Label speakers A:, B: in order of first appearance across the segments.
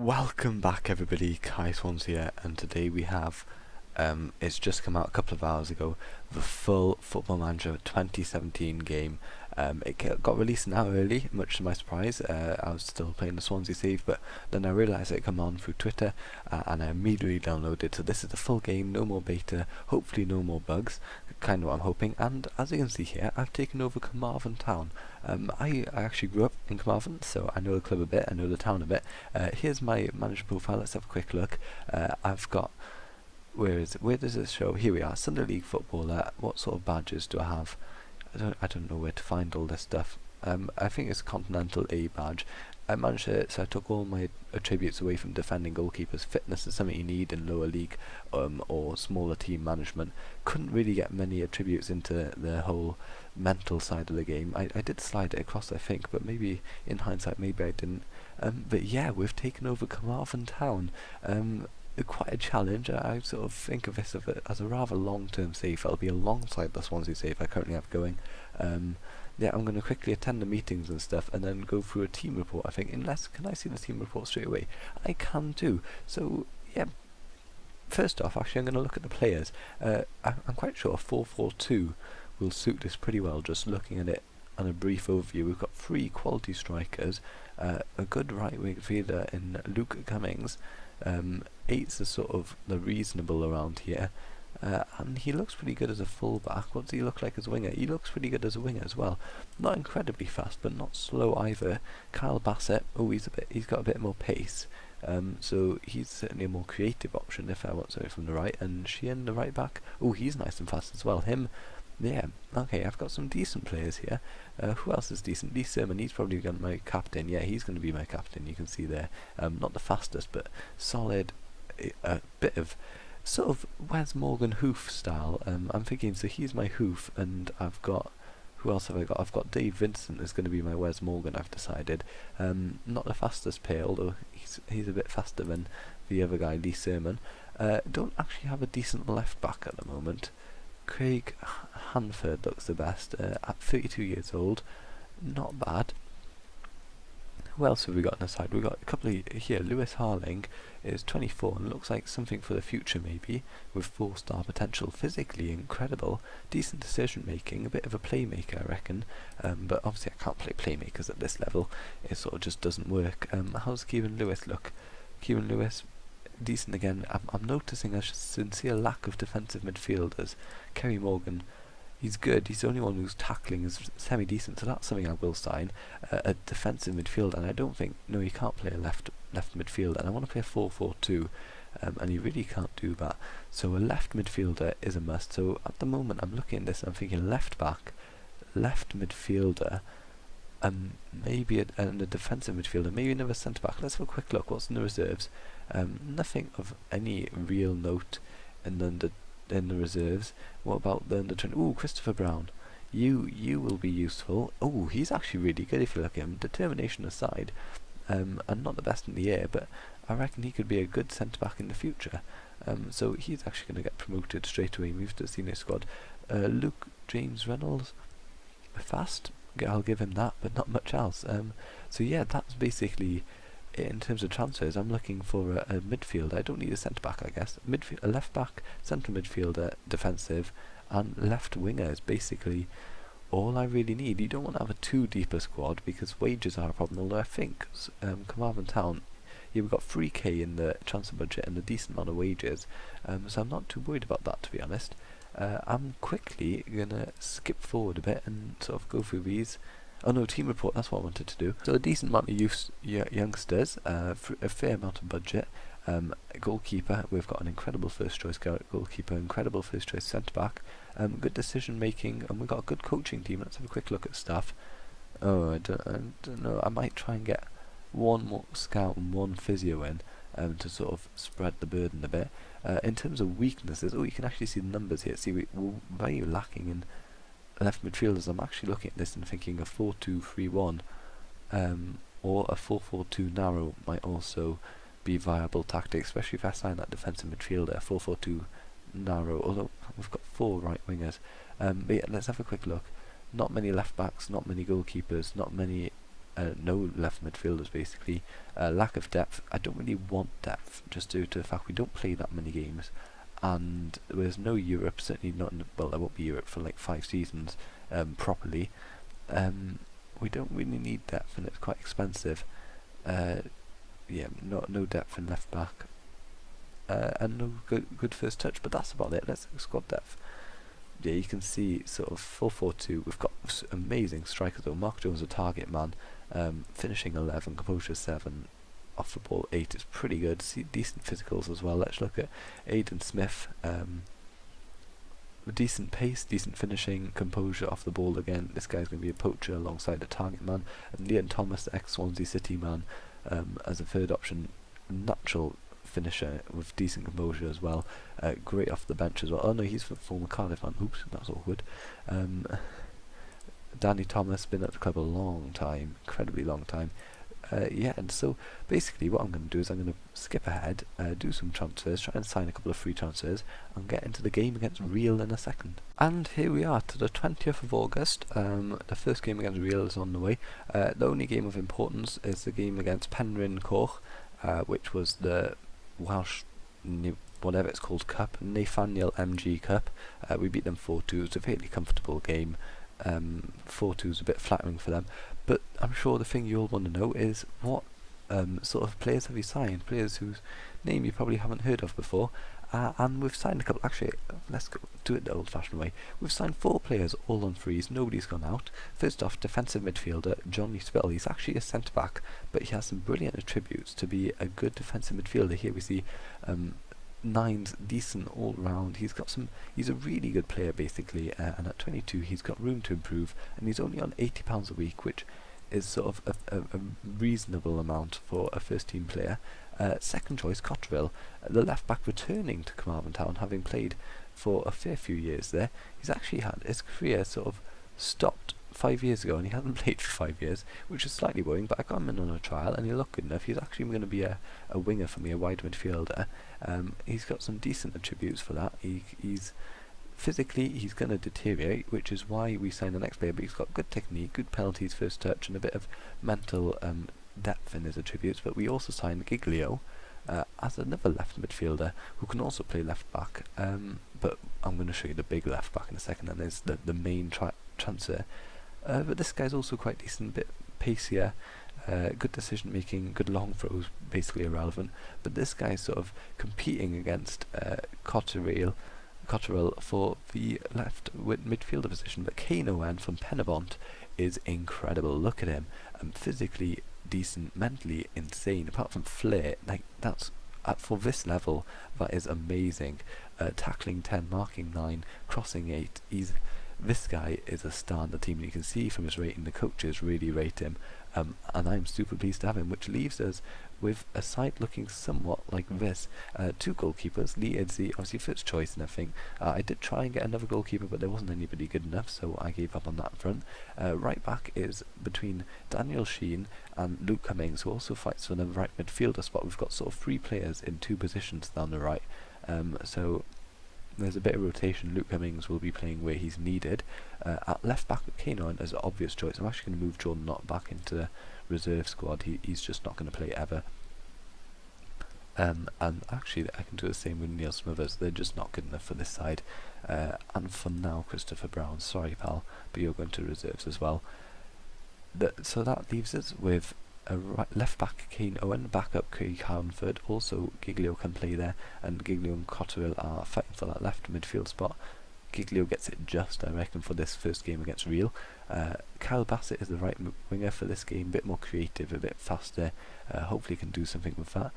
A: Welcome back everybody, Kai Swans here, and today we have, it's just come out a couple of hours ago, the full Football Manager 2017 game. It got released an hour early, much to my surprise. I was still playing the Swansea save, but then I realised it had come on through Twitter, and I immediately downloaded. So this is the full game, no more beta, hopefully no more bugs, kind of what I'm hoping. And as you can see here, I've taken over Carmarthen Town. I actually grew up in Carmarthen, so I know the club a bit, I know the town a bit. Here's my manager profile, let's have a quick look. I've got, where does it show? Here we are, Sunday League footballer. What sort of badges do I have? I don't know where to find all this stuff. I think it's Continental A badge. I managed it, so I took all my attributes away from defending goalkeepers. Fitness is something you need in lower league or smaller team management. Couldn't really get many attributes into the whole mental side of the game. I did slide it across, I think, but maybe in hindsight, maybe I didn't. But yeah, we've taken over Carmarthen Town. Quite a challenge. I sort of think of this as a rather long-term save. It'll be alongside the Swansea save I currently have going. Yeah, I'm going to quickly attend the meetings and stuff, and then go through a team report. I think, can I see the team report straight away? I can do. So yeah. First off, actually, I'm going to look at the players. I'm quite sure 4-4-2 will suit this pretty well. Just looking at it on a brief overview, we've got 3 quality strikers, a good right wing fielder in Luke Cummings. 8's the sort of the reasonable around here, and he looks pretty good as a fullback. What does he look like as a winger? He looks pretty good as a winger as well. Not incredibly fast, but not slow either. Kyle Bassett, he's got a bit more pace. So he's certainly a more creative option if I want something from the right. And Sheehan, the right back, he's nice and fast as well. Yeah, okay, I've got some decent players here. Who else is decent? Lee Sermon, he's probably going to be my captain. Yeah, he's going to be my captain, you can see there. Not the fastest, but solid. A bit of sort of Wes Morgan hoof style. I'm thinking, so he's my hoof, and I've got, who else have I got? I've got Dave Vincent is going to be my Wes Morgan, I've decided. Not the fastest player, although he's a bit faster than the other guy, Lee Sermon. Don't actually have a decent left back at the moment. Craig Hanford looks the best, at 32 years old. Not bad. Who else have we got on the side? We've got a couple here. Lewis Harling is 24 and looks like something for the future maybe, with 4-star potential. Physically incredible, decent decision making, a bit of a playmaker I reckon, but obviously I can't play playmakers at this level. It sort of just doesn't work. How's Kieran Lewis look? Kieran Lewis, decent again. I'm noticing a sincere lack of defensive midfielders. Kerry Morgan, he's good. He's the only one whose tackling is semi-decent, so that's something I will sign. A defensive midfielder, and I don't think, no, he can't play a left midfielder, and I want to play a 4-4-2, and he really can't do that. So a left midfielder is a must. So at the moment I'm looking at this and I'm thinking left back, left midfielder, maybe a defensive midfielder, maybe another centre back. Let's have a quick look. What's in the reserves? Nothing of any real note in the reserves. What about the under 20? Ooh, Christopher Brown. You will be useful. Oh, he's actually really good if you look at him. Determination aside, and not the best in the air, but I reckon he could be a good centre back in the future. So he's actually going to get promoted straight away, moved to the senior squad. Luke James Reynolds, fast. I'll give him that, but not much else. So yeah, that's basically it in terms of transfers. I'm looking for a midfielder. I don't need a centre back, I guess. A left back, central midfielder, defensive, and left winger is basically all I really need. You don't want to have a too deep a squad because wages are a problem. Although I think Carmarthen Town, yeah, we've got 3k in the transfer budget and a decent amount of wages, so I'm not too worried about that, to be honest. I'm quickly gonna skip forward a bit and sort of go through these. Oh no, team report, that's what I wanted to do. So a decent amount of youngsters, a fair amount of budget. Goalkeeper, we've got an incredible first choice goalkeeper, incredible first choice centre back, good decision making, and we've got a good coaching team. Let's have a quick look at stuff. Oh, I don't know, I might try and get one more scout and one physio in, to sort of spread the burden a bit. In terms of weaknesses, you can actually see the numbers here. See, we're very lacking in left midfielders. I'm actually looking at this and thinking a 4-2-3-1 or a 4-4-2 narrow might also be viable tactic, especially if I sign that defensive midfielder, 4-4-2 narrow, although we've got 4 right wingers. But yeah, let's have a quick look. Not many left backs, not many goalkeepers, not many no left midfielders basically. Lack of depth. I don't really want depth, just due to the fact we don't play that many games, and there's no Europe, certainly not well, there won't be Europe for like 5 seasons properly. We don't really need depth, and it's quite expensive. Yeah, no depth in left back, and no good first touch, but that's about it. Let's look at squad depth. Yeah, you can see sort of 4-4-2. We've got amazing strikers though. Mark Jones a target man, finishing 11, composure 7, off the ball 8 is pretty good. See, decent physicals as well. Let's look at Aidan Smith. Decent pace, decent finishing, composure off the ball again. This guy's going to be a poacher alongside a target man. And Leon Thomas, the ex-Swansea City man, as a third option, natural finisher with decent composure as well. Great off the bench as well. Oh no, he's the former Cardiff man. Oops, that's awkward. Danny Thomas, been at the club a long time, incredibly long time. Yeah, and so basically what I'm going to do is I'm going to skip ahead, do some transfers, try and sign a couple of free transfers, and get into the game against Rhyl in a second. And here we are to the 20th of August. The first game against Rhyl is on the way. The only game of importance is the game against Penryn Coch, which was the Welsh, whatever it's called, Cup, Nathaniel MG Cup. We beat them 4-2. It's a fairly comfortable game. 4-2 is a bit flattering for them, but I'm sure the thing you all want to know is what sort of players have you signed, players whose name you probably haven't heard of before, and we've signed a couple. Actually, let's do it the old-fashioned way. We've signed 4 players, all on frees, nobody's gone out. First off, defensive midfielder Johnny Spill. He's actually a centre-back, but he has some brilliant attributes to be a good defensive midfielder. Here we see 9's decent all round. He's a really good player basically, and at 22 he's got room to improve, and he's only on £80 a week, which is sort of a reasonable amount for a first team player. Second choice, Rhyl, the left back returning to Carmarthen Town, having played for a fair few years there. He's actually had his career sort of stopped 5 years ago, and he hasn't played for 5 years, which is slightly worrying, but I got him in on a trial and he looked good enough. He's actually going to be a winger for me, a wide midfielder. He's got some decent attributes for that. He's physically, he's going to deteriorate, which is why we signed the next player, but he's got good technique, good penalties, first touch, and a bit of mental depth in his attributes. But we also signed Giglio as another left midfielder who can also play left back, but I'm going to show you the big left back in a second, and there's the main transfer. But this guy's also quite decent, a bit pacier, good decision making, good long throws, basically irrelevant. But this guy's sort of competing against Cotterill for the left midfielder position. But Kane Owen from Penabont is incredible. Look at him, physically decent, mentally insane. Apart from flair, like that's for this level, that is amazing. Tackling 10, marking 9, crossing 8. This guy is a star in the team, and you can see from his rating the coaches really rate him, and I'm super pleased to have him, which leaves us with a side looking somewhat like this. 2 goalkeepers, Lee Idzi, obviously first choice and everything. I did try and get another goalkeeper, but there wasn't anybody good enough, so I gave up on that front. Right back is between Daniel Sheen and Luke Cummings, who also fights for the right midfielder spot. We've got sort of 3 players in 2 positions down the right, so there's a bit of rotation. Luke Cummings will be playing where he's needed. At left back, Kane Owen as an obvious choice. I'm actually going to move Jordan Knott back into the reserve squad. He's just not going to play ever. And actually I can do the same with Neil Smithers. They're just not good enough for this side. And for now, Christopher Brown, sorry pal, but you're going to reserves as well. So that leaves us with a left back Kane Owen, backup Craig Harnford. Also Giglio can play there, and Giglio and Cotterill are fighting for that left midfield spot. Giglio gets it just, I reckon, for this first game against Rhyl. Kyle Bassett is the right winger for this game, a bit more creative, a bit faster, hopefully can do something with that.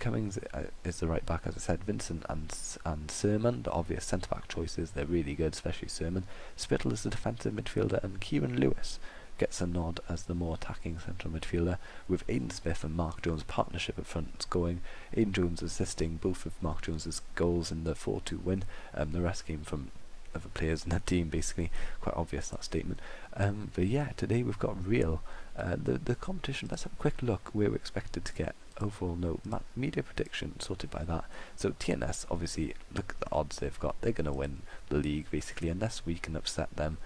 A: Cummings is the right back, as I said. Vincent and Sermon, the obvious centre-back choices, they're really good, especially Sermon. Spittle is the defensive midfielder, and Kieran Lewis gets a nod as the more attacking central midfielder, with Aidan Smith and Mark Jones partnership up front going. Aidan Jones assisting both of Mark Jones's goals in the 4-2 win. The rest came from other players in the team, basically. Quite obvious, that statement. But yeah, today we've got Rhyl. The competition, let's have a quick look where we're expected to get. Overall, no, media prediction sorted by that. So TNS, obviously, look at the odds they've got. They're going to win the league, basically, unless we can upset them,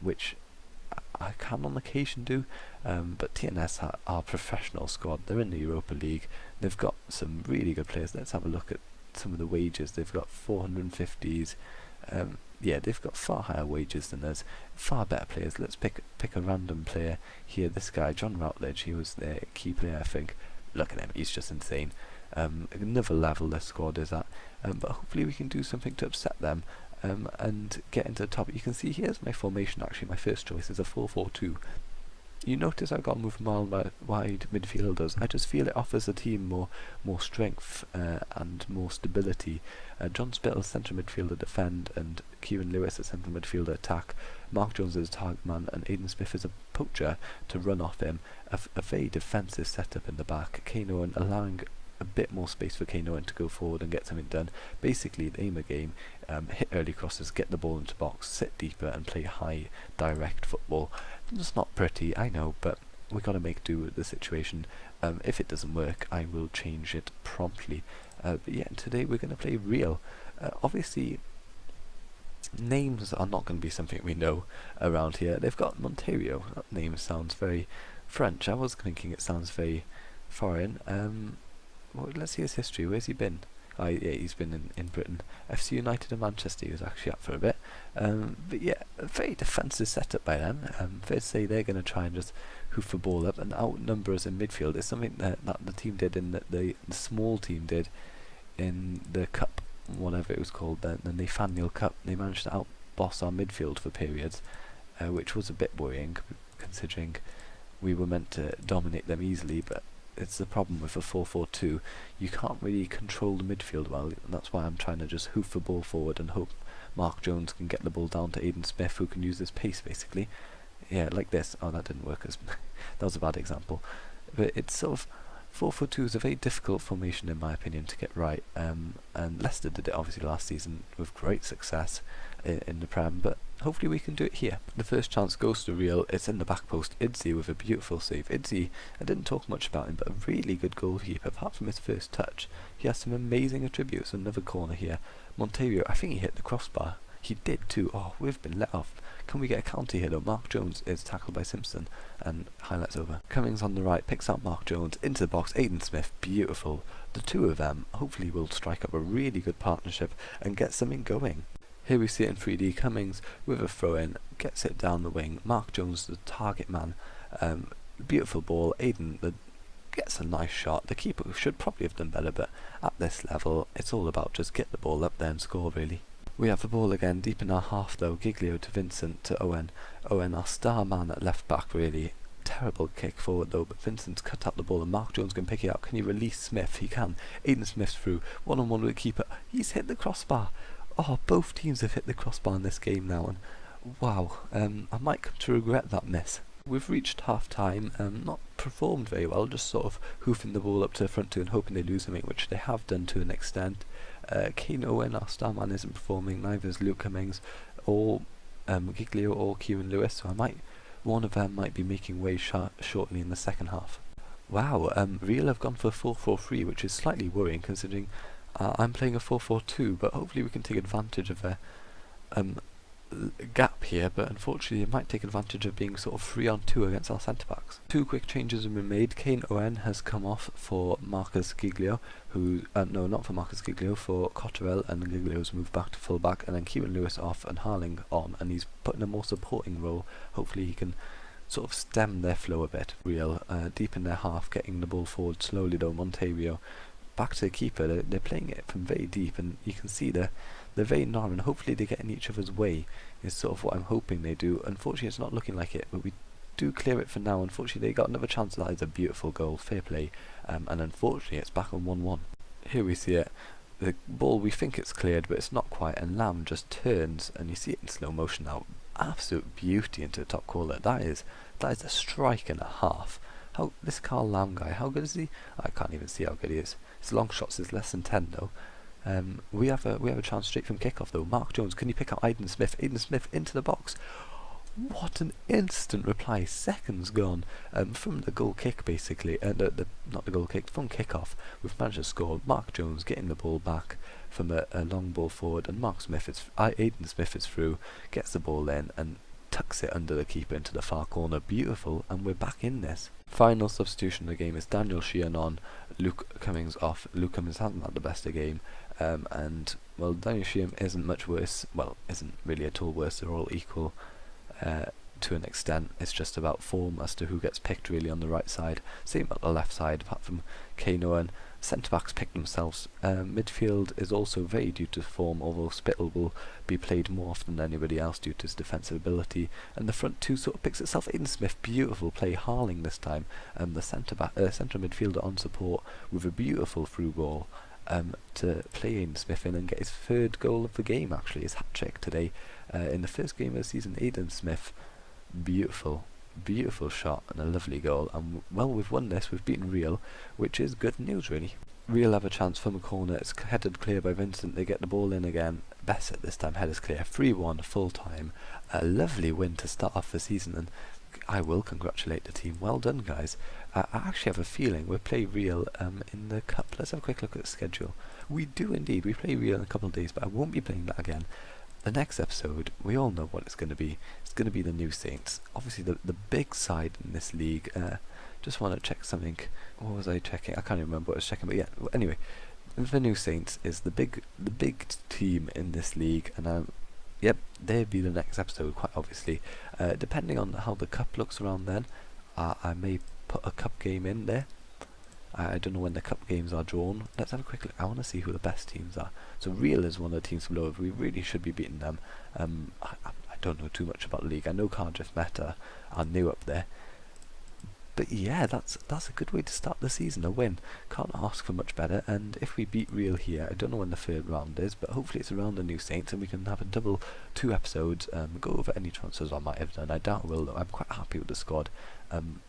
A: which I can on occasion do, but TNS are a professional squad. They're in the Europa League. They've got some really good players. Let's have a look at some of the wages. They've got 450s. Yeah, they've got far higher wages than us, far better players. Let's pick a random player here. This guy, John Routledge, he was their key player, I think. Look at him, he's just insane. Another level this squad is at, but hopefully we can do something to upset them and get into the top. You can see here's my formation. Actually, my first choice is a 4-4-2. You notice I've got to move wide midfielders. I just feel it offers the team more strength and more stability. John Spittle, centre midfielder, defend, and Kieran Lewis, a centre midfielder, attack. Mark Jones is a target man, and Aidan Smith is a poacher to run off him. A very defensive setup in the back. Kane Owen allowing a bit more space for Kane Owen to go forward and get something done. Basically, the aim of the game, hit early crosses, get the ball into box, sit deeper, and play high, direct football. It's not pretty, I know, but we got to make do with the situation. If it doesn't work, I will change it promptly. But yeah, today we're going to play Rhyl. Obviously, names are not going to be something we know around here. They've got Monterio. That name sounds very French. I was thinking it sounds very foreign. Well, let's see his history. Where's he been? Yeah, he's been in Britain. FC United and Manchester. He was actually up for a bit. But yeah, a very defensive setup by them. Fair to say they're going to try and just hoof the ball up and outnumber us in midfield. It's something that the team did in the small team did in the cup, whatever it was called, the Nathaniel Cup. They managed to outboss our midfield for periods, which was a bit worrying considering we were meant to dominate them easily, but it's the problem with a 4-4-2. You can't really control the midfield well, and that's why I'm trying to just hoof the ball forward and hope Mark Jones can get the ball down to Aidan Smith, who can use his pace basically. Yeah, like this. Oh, that didn't work. That was a bad example. But it's sort of 4-4-2 is a very difficult formation in my opinion to get right. And Leicester did it obviously last season with great success in the Prem, but hopefully we can do it here. The first chance goes to Rhyl. It's in the back post. Idzi with a beautiful save. Idzi, I didn't talk much about him, but a really good goalkeeper. Apart from his first touch, he has some amazing attributes. Another corner here. Monterio, I think he hit the crossbar. He did too. Oh, we've been let off. Can we get a counter here though? Mark Jones is tackled by Simpson and highlights over. Cummings on the right picks out Mark Jones into the box. Aidan Smith, beautiful. The two of them hopefully will strike up a really good partnership and get something going. Here we see it in 3D. Cummings with a throw in, gets it down the wing. Mark Jones, the target man. Beautiful ball. Aidan gets a nice shot. The keeper should probably have done better, but at this level, it's all about just get the ball up there and score really. We have the ball again, deep in our half though. Giglio to Vincent to Owen. Owen, our star man at left back really. Terrible kick forward though, but Vincent's cut out the ball and Mark Jones can pick it up. Can he release Smith? He can. Aidan Smith through. One-on-one with the keeper. He's hit the crossbar. Oh, both teams have hit the crossbar in this game now, and wow, I might come to regret that miss. We've reached half time, not performed very well, just sort of hoofing the ball up to the front two and hoping they do something, which they have done to an extent. Kane Owen, our star man, isn't performing, neither is Luke Cummings, or Giglio or Kieran Lewis, so one of them might be making way shortly in the second half. Wow, Rhyl have gone for a 4-4-3, which is slightly worrying considering I'm playing a 4-4-2, but hopefully we can take advantage of a gap here, but unfortunately it might take advantage of being sort of 3-on-2 against our centre-backs. Two quick changes have been made. Kane Owen has come off for Marcus Giglio, no, not for Marcus Giglio, for Cotterell, and Giglio's moved back to full-back, and then Kieran Lewis off and Harling on, and he's put in a more supporting role. Hopefully he can sort of stem their flow a bit. Rhyl, deep in their half, getting the ball forward slowly though. Monterio back to the keeper. They're playing it from very deep, and you can see they're very narrow, and hopefully they get in each other's way is sort of what I'm hoping they do. Unfortunately it's not looking like it, but we do clear it for now. Unfortunately they got another chance. That is a beautiful goal, fair play, and unfortunately it's back on 1-1. Here we see it, the ball, we think it's cleared but it's not quite, and Lamb just turns and you see it in slow motion now. Absolute beauty into the top corner. That is a strike and a half. How this Carl Lamb guy, how good is he? I can't even see how good he is. His long shots is less than 10 though. We have a chance straight from kickoff though. Mark Jones, can you pick up Aidan Smith? Aidan Smith into the box. What an instant reply, seconds gone from the goal kick basically. Not the goal kick, from kickoff. We've managed to score. Mark Jones getting the ball back from a long ball forward, and Aidan Smith is through, gets the ball in and tucks it under the keeper into the far corner. Beautiful, and we're back in this. Final substitution of the game is Daniel Sheehan on, Luke Cummings off. Luke Cummings hasn't had the best of the game, and well, Daniel Sheehan isn't much worse. Well, isn't really at all worse. They're all equal to an extent. It's just about form as to who gets picked really on the right side. Same at the left side, apart from Kano, and centre backs pick themselves. Midfield is also very due to form, although Spittle will be played more often than anybody else due to his defensive ability. And the front two sort of picks itself. Aiden Smith, beautiful play. Harling this time. The centre midfielder on support with a beautiful through ball to play Aiden Smith in and get his third goal of the game. Actually, his hat trick today in the first game of the season. Aiden Smith, beautiful shot and a lovely goal, and well, we've won this, we've beaten Rhyl, which is good news really. Rhyl have a chance from a corner, it's headed clear by Vincent, they get the ball in again, Bessett this time, headers clear, 3-1 full time, a lovely win to start off the season, and I will congratulate the team, well done guys. I actually have a feeling we'll play Rhyl in the cup. Let's have a quick look at the schedule. We do indeed, we play Rhyl in a couple of days, but I won't be playing that again. The next episode, we all know what it's going to be. It's going to be the New Saints. Obviously, the big side in this league. Just want to check something. What was I checking? I can't even remember what I was checking. But yeah, anyway, the New Saints is the big team in this league, and yep, they'll be the next episode. Quite obviously, depending on how the cup looks around then, I may put a cup game in there. I don't know when the cup games are drawn. Let's have a quick look. I want to see who the best teams are. So Rhyl is one of the teams below. We really should be beating them. I don't know too much about the league. I know Cardiff Meta are new up there. But yeah, that's a good way to start the season, a win. Can't ask for much better, and if we beat Rhyl here, I don't know when the third round is, but hopefully it's around the New Saints and we can have a double 2 episodes, go over any transfers I might have done. I doubt I will though, I'm quite happy with the squad.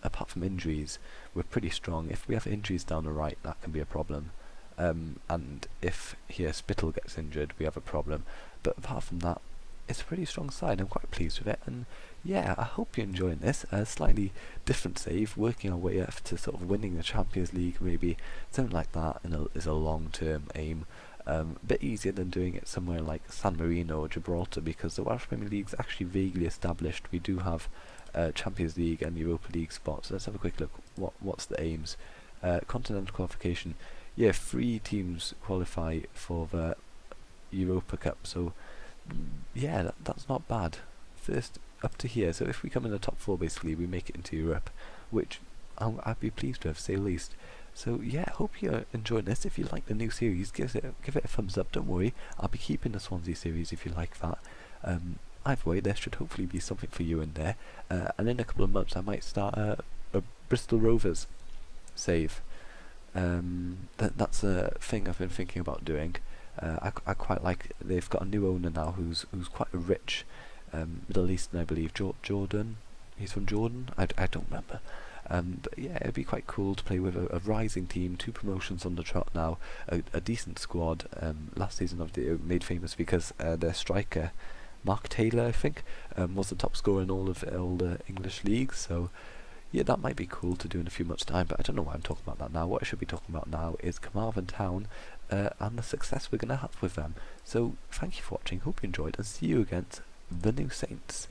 A: Apart from injuries, we're pretty strong. If we have injuries down the right, that can be a problem. And if here Spittle gets injured, we have a problem. But apart from that, it's a pretty strong side. I'm quite pleased with it, and yeah, I hope you're enjoying this. A slightly different save, working our way up to sort of winning the Champions League, maybe something like that, and is a long-term aim. A bit easier than doing it somewhere like San Marino or Gibraltar, because the Welsh Premier League is actually vaguely established. We do have Champions League and Europa League spots. Let's have a quick look. What's the aims? Continental qualification. Yeah, 3 teams qualify for the Europa Cup. So yeah, that's not bad. First up to here. So if we come in the top 4, basically, we make it into Europe, which I'd be pleased with, say the least. So yeah, hope you're enjoying this. If you like the new series, give it a thumbs up. Don't worry, I'll be keeping the Swansea series if you like that. Either way, there should hopefully be something for you in there. And in a couple of months, I might start a Bristol Rovers save. That's a thing I've been thinking about doing. I quite like. They've got a new owner now who's quite rich, Middle Eastern, I believe. Jordan. He's from Jordan. I don't remember. But yeah, it'd be quite cool to play with a rising team. 2 promotions on the trot now. A decent squad. Last season, obviously, made famous because their striker, Mark Taylor, I think, was the top scorer in all the English leagues. So yeah, that might be cool to do in a few months' time, but I don't know why I'm talking about that now. What I should be talking about now is Carmarthen Town and the success we're going to have with them. So thank you for watching, hope you enjoyed, and see you against the New Saints.